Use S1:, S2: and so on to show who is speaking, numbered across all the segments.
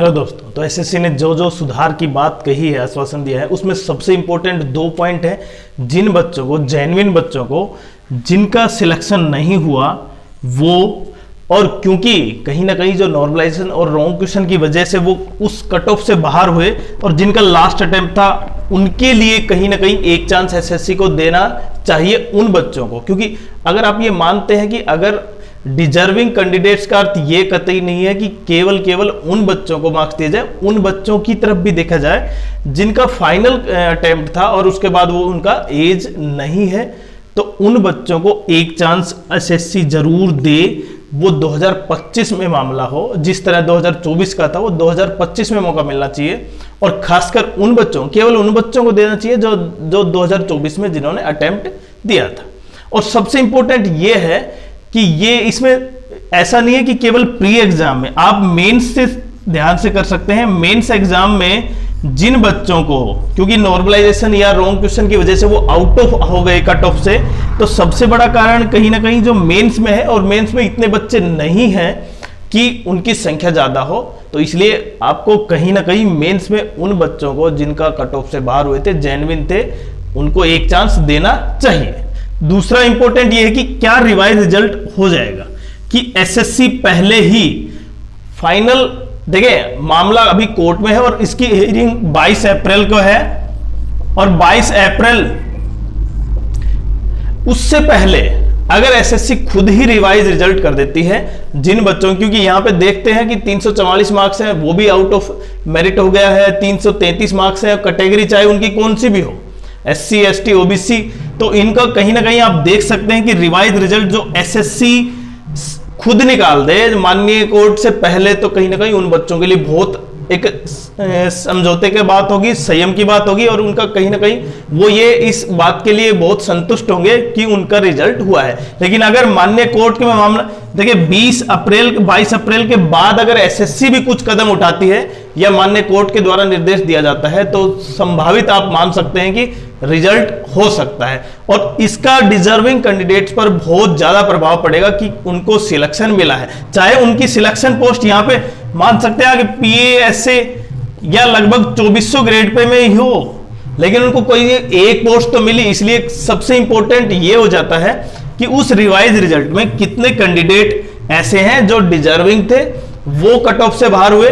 S1: Hello दोस्तों, तो SSC ने जो जो सुधार की बात कही है, आश्वासन दिया है, उसमें सबसे इंपॉर्टेंट 2 पॉइंट है। जिन बच्चों को, जेन्युइन बच्चों को जिनका सिलेक्शन नहीं हुआ वो, और क्योंकि कहीं ना कहीं जो नॉर्मलाइजेशन और रॉन्ग क्वेश्चन की वजह से वो उस कट ऑफ से बाहर हुए, और जिनका लास्ट अटेम्प्ट था उनके लिए कहीं ना कहीं एक चांस एसएससी को देना चाहिए उन बच्चों को। क्योंकि अगर आप ये मानते हैं कि अगर डिजर्विंग कैंडिडेट्स का अर्थ ये कतई नहीं है कि केवल उन बच्चों को मार्क्स दिए जाए, उन बच्चों की तरफ भी देखा जाए जिनका फाइनल अटेम्प्ट था और उसके बाद वो उनका एज नहीं है, तो उन बच्चों को एक चांस एसएससी जरूर दे। वो 2025 में मामला हो, जिस तरह 2024 का था वो 2025 में मौका मिलना चाहिए, और खासकर उन बच्चों, केवल उन बच्चों को देना चाहिए जो 2024 में जिन्होंने अटेम्प्ट दिया था। और सबसे इंपॉर्टेंट ये है कि ये इसमें ऐसा नहीं है कि केवल प्री एग्जाम में, आप मेंस से ध्यान से कर सकते हैं। मेंस एग्जाम में जिन बच्चों को, क्योंकि नॉर्मलाइजेशन या रॉन्ग क्वेश्चन की वजह से वो आउट ऑफ हो गए कट ऑफ से, तो सबसे बड़ा कारण कहीं ना कहीं जो मेंस में है, और मेंस में इतने बच्चे नहीं हैं कि उनकी संख्या ज्यादा हो, तो इसलिए आपको कहीं ना कहीं मेंस में उन बच्चों को जिनका कट ऑफ से बाहर हुए थे, जेन्युइन थे, उनको एक चांस देना चाहिए। दूसरा इंपॉर्टेंट ये है कि क्या रिवाइज रिजल्ट हो जाएगा, कि एसएससी पहले ही फाइनल, देखिए मामला अभी कोर्ट में है और इसकी हियरिंग 22 अप्रैल को है, और 22 अप्रैल उससे पहले अगर एसएससी खुद ही रिवाइज रिजल्ट कर देती है जिन बच्चों, क्योंकि यहां पे देखते हैं कि 344 मार्क्स हैं वो भी आउट ऑफ मेरिट हो गया है, 333 मार्क्स है, कैटेगरी चाहे उनकी कौन सी भी हो, एससी, एसटी, ओबीसी, तो इनका कहीं ना कहीं आप देख सकते हैं कि रिवाइज रिजल्ट जो एसएससी खुद निकाल दे माननीय कोर्ट से पहले, तो कहीं ना कहीं उन बच्चों के लिए बहुत एक समझौते की बात होगी, संयम की बात होगी, और उनका कहीं ना कहीं वो ये इस बात के लिए बहुत संतुष्ट होंगे कि उनका रिजल्ट हुआ है। लेकिन अगर माननीय कोर्ट के मामला, देखिए 22 अप्रैल के बाद अगर एसएससी भी कुछ कदम उठाती है या माननीय कोर्ट के द्वारा निर्देश दिया जाता है, तो संभावित आप मान सकते हैं कि रिजल्ट हो सकता है, और इसका डिजर्विंग कैंडिडेट्स पर बहुत ज्यादा प्रभाव पड़ेगा कि उनको सिलेक्शन मिला है। चाहे उनकी सिलेक्शन पोस्ट यहां पे मान सकते हैं कि पीएएसए या लगभग 2400 ग्रेड पे में ही हो, लेकिन उनको कोई एक पोस्ट तो मिली। इसलिए सबसे इंपॉर्टेंट ये हो जाता है कि उस रिवाइज रिजल्ट में कितने कैंडिडेट ऐसे हैं जो डिजर्विंग थे, वो कट ऑफ से बाहर हुए,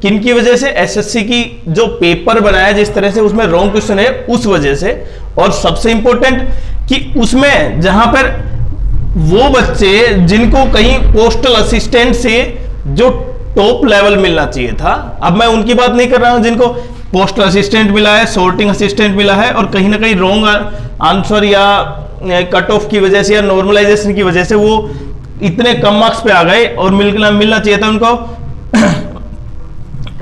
S1: किनकी वजह से, एसएससी की जो पेपर बनाया जिस तरह से उसमें रॉन्ग क्वेश्चन है उस वजह से, और सबसे इंपॉर्टेंट कि उसमें जहां पर वो बच्चे जिनको कहीं पोस्टल असिस्टेंट से जो टॉप लेवल मिलना चाहिए था, अब मैं उनकी बात नहीं कर रहा हूं जिनको पोस्टल असिस्टेंट मिला है, सॉर्टिंग असिस्टेंट मिला है, और कहीं ना कहीं रॉन्ग आंसर या कट ऑफ की वजह से या नॉर्मलाइजेशन की वजह से वो इतने कम मार्क्स पे आ गए, और मिलना चाहिए था उनको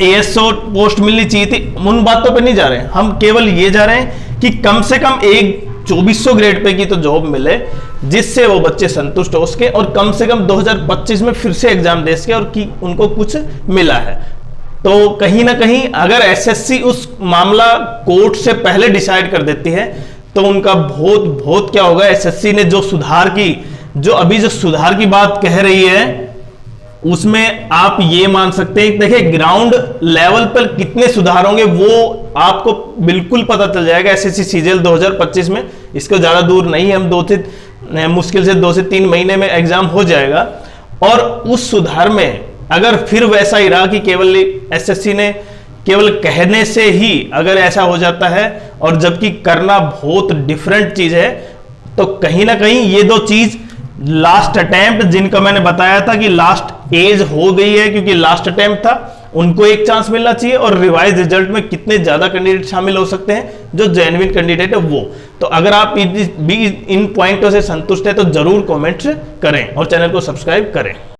S1: एएसओ पोस्ट मिलनी चाहिए थी। उन बातों पे नहीं जा रहे हैं हम, केवल ये जा रहे हैं कि कम से कम एक 2400 ग्रेड पे की तो जॉब मिले जिससे वो बच्चे संतुष्ट हो सके, और कम से कम 2025 में फिर से एग्जाम दे सके और कि उनको कुछ मिला है। तो कहीं ना कहीं अगर एसएससी उस मामला कोर्ट से पहले डिसाइड कर देती है तो उनका बहुत क्या होगा। एसएससी ने जो सुधार की, जो अभी जो सुधार की बात कह रही है, उसमें आप ये मान सकते हैं, देखिए ग्राउंड लेवल पर कितने सुधार होंगे वो आपको बिल्कुल पता चल जाएगा एसएससी सीजीएल 2025 में। इसको ज्यादा दूर नहीं है, हम मुश्किल से 2 से 3 महीने में एग्जाम हो जाएगा। और उस सुधार में अगर फिर वैसा ही रहा कि केवल एसएससी ने केवल कहने से ही अगर ऐसा हो जाता है, और जबकि करना बहुत डिफरेंट चीज है, तो कहीं ना कहीं ये 2 चीज, लास्ट अटेम्प्ट जिनका मैंने बताया था कि लास्ट एज हो गई है क्योंकि लास्ट अटेम्प्ट था, उनको एक चांस मिलना चाहिए, और रिवाइज रिजल्ट में कितने ज्यादा कैंडिडेट शामिल हो सकते हैं जो जेन्युइन कैंडिडेट है वो। तो अगर आप भी इन पॉइंटों से संतुष्ट है तो जरूर कमेंट करें और चैनल को सब्सक्राइब करें।